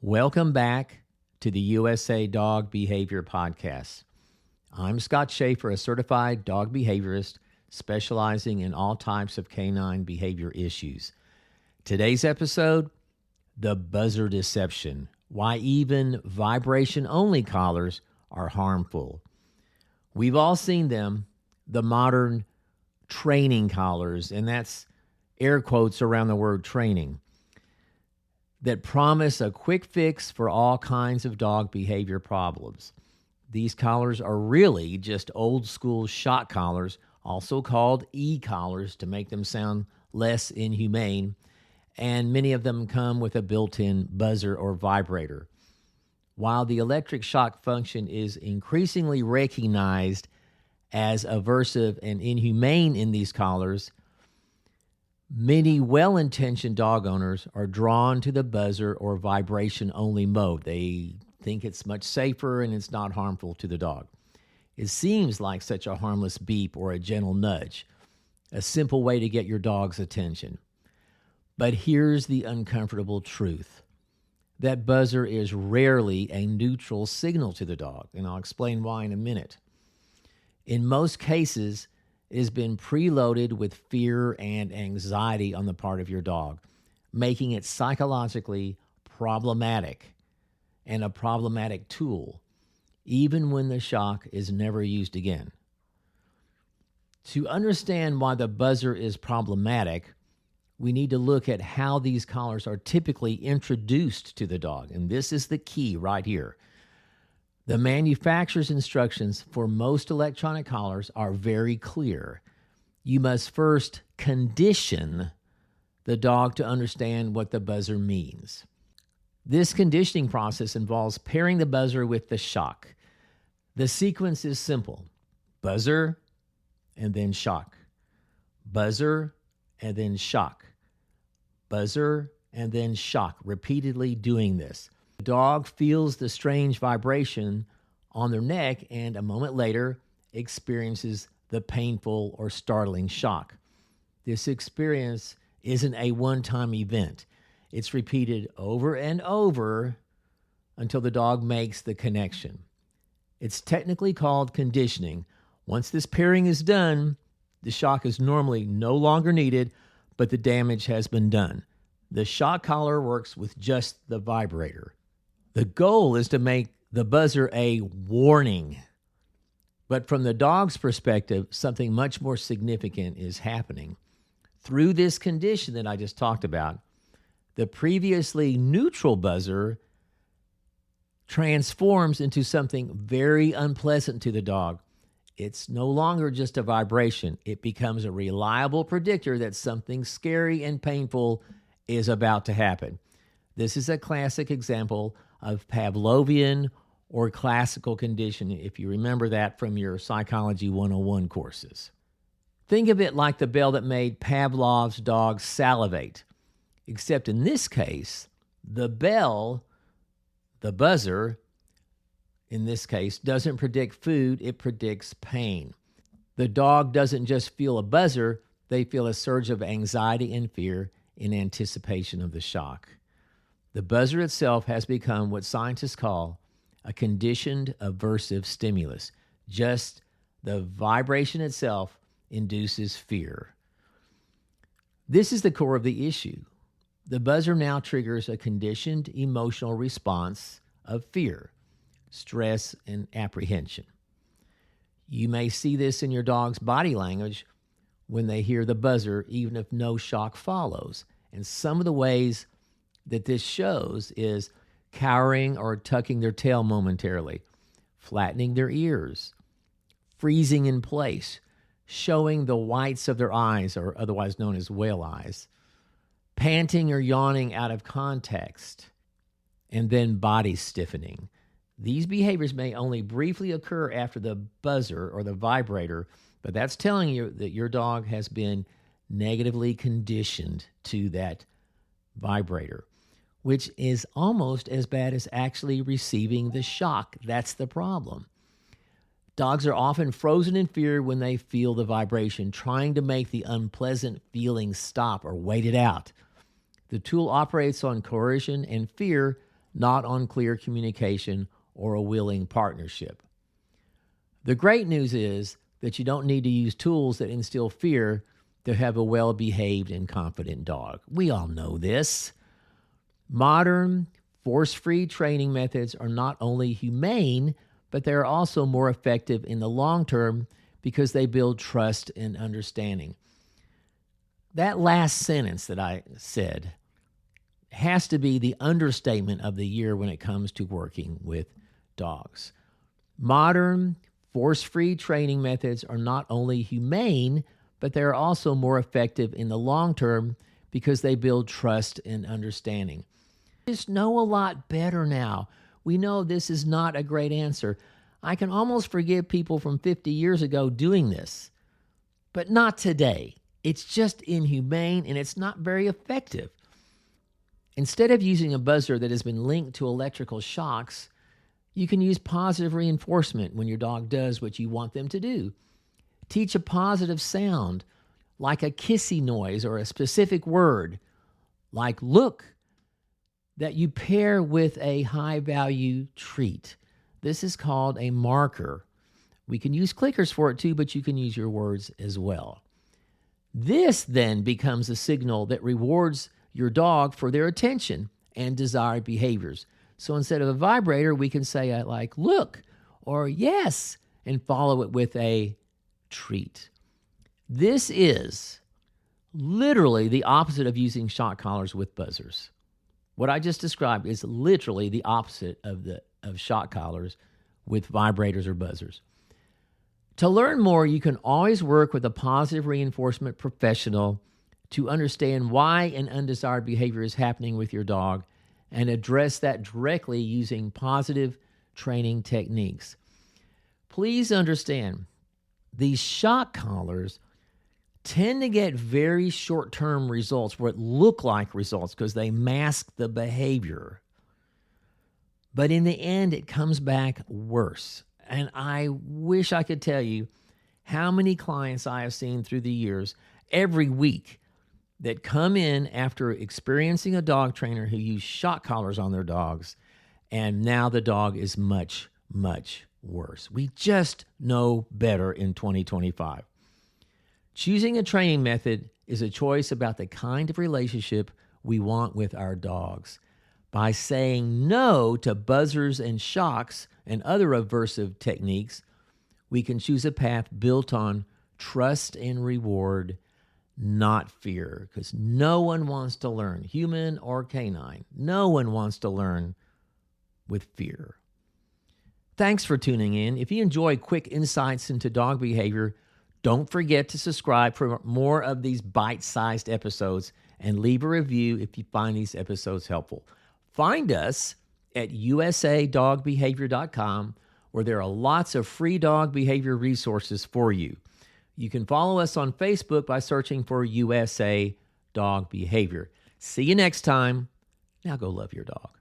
Welcome back to the USA Dog Behavior Podcast. I'm Scott Schaefer, a certified dog behaviorist specializing in all types of canine behavior issues. Today's episode, the buzzer deception, why even vibration-only collars are harmful. We've all seen them, the modern training collars, and that's air quotes around the word training, that promise a quick fix for all kinds of dog behavior problems. These collars are really just old school shock collars, also called e-collars to make them sound less inhumane, and many of them come with a built-in buzzer or vibrator. While the electric shock function is increasingly recognized as aversive and inhumane in these collars, many well-intentioned dog owners are drawn to the buzzer or vibration-only mode. They think it's much safer and it's not harmful to the dog. It seems like such a harmless beep or a gentle nudge, a simple way to get your dog's attention. But here's the uncomfortable truth. That buzzer is rarely a neutral signal to the dog, and I'll explain why in a minute. In most cases, it has been preloaded with fear and anxiety on the part of your dog, making it psychologically problematic and a problematic tool, even when the shock is never used again. To understand why the buzzer is problematic, we need to look at how these collars are typically introduced to the dog, and this is the key right here. The manufacturer's instructions for most electronic collars are very clear. You must first condition the dog to understand what the buzzer means. This conditioning process involves pairing the buzzer with the shock. The sequence is simple: buzzer and then shock, buzzer and then shock, buzzer and then shock, repeatedly doing this. The dog feels the strange vibration on their neck and a moment later experiences the painful or startling shock. This experience isn't a one-time event. It's repeated over and over until the dog makes the connection. It's technically called conditioning. Once this pairing is done, the shock is normally no longer needed, but the damage has been done. The shock collar works with just the vibrator. The goal is to make the buzzer a warning. But from the dog's perspective, something much more significant is happening. Through this condition that I just talked about, the previously neutral buzzer transforms into something very unpleasant to the dog. It's no longer just a vibration. It becomes a reliable predictor that something scary and painful is about to happen. This is a classic example of Pavlovian or classical conditioning, if you remember that from your Psychology 101 courses. Think of it like the bell that made Pavlov's dog salivate, except in this case, the bell, the buzzer, in this case, doesn't predict food, it predicts pain. The dog doesn't just feel a buzzer, they feel a surge of anxiety and fear in anticipation of the shock. The buzzer itself has become what scientists call a conditioned aversive stimulus. Just the vibration itself induces fear. This is the core of the issue. The buzzer now triggers a conditioned emotional response of fear, stress, and apprehension. You may see this in your dog's body language when they hear the buzzer, even if no shock follows. And some of the ways that this shows is cowering or tucking their tail momentarily, flattening their ears, freezing in place, showing the whites of their eyes, or otherwise known as whale eyes, panting or yawning out of context, and then body stiffening. These behaviors may only briefly occur after the buzzer or the vibrator, but that's telling you that your dog has been negatively conditioned to that vibrator, which is almost as bad as actually receiving the shock. That's the problem. Dogs are often frozen in fear when they feel the vibration, trying to make the unpleasant feeling stop or wait it out. The tool operates on coercion and fear, not on clear communication or a willing partnership. The great news is that you don't need to use tools that instill fear to have a well-behaved and confident dog. We all know this. Modern, force-free training methods are not only humane, but they are also more effective in the long term because they build trust and understanding. That last sentence that I said has to be the understatement of the year when it comes to working with dogs. Modern, force-free training methods are not only humane, but they are also more effective in the long term because they build trust and understanding. We just know a lot better now. We know this is not a great answer. I can almost forgive people from 50 years ago doing this, but not today. It's just inhumane and it's not very effective. Instead of using a buzzer that has been linked to electrical shocks, you can use positive reinforcement when your dog does what you want them to do. Teach a positive sound, like a kissy noise or a specific word, like look, that you pair with a high-value treat. This is called a marker. We can use clickers for it too, but you can use your words as well. This then becomes a signal that rewards your dog for their attention and desired behaviors. So instead of a vibrator, we can say like, look, or yes, and follow it with a treat. This is literally the opposite of using shock collars with buzzers. What I just described is literally the opposite of shock collars with vibrators or buzzers. To learn more, you can always work with a positive reinforcement professional to understand why an undesired behavior is happening with your dog and address that directly using positive training techniques. Please understand, these shock collars tend to get very short-term results, what look like results, because they mask the behavior. But in the end, it comes back worse. And I wish I could tell you how many clients I have seen through the years, every week, that come in after experiencing a dog trainer who used shock collars on their dogs, and now the dog is much, much worse. We just know better in 2025. Choosing a training method is a choice about the kind of relationship we want with our dogs. By saying no to buzzers and shocks and other aversive techniques, we can choose a path built on trust and reward, not fear, because no one wants to learn, human or canine, no one wants to learn with fear. Thanks for tuning in. If you enjoy quick insights into dog behavior, don't forget to subscribe for more of these bite-sized episodes and leave a review if you find these episodes helpful. Find us at usadogbehavior.com, where there are lots of free dog behavior resources for you. You can follow us on Facebook by searching for USA Dog Behavior. See you next time. Now go love your dog.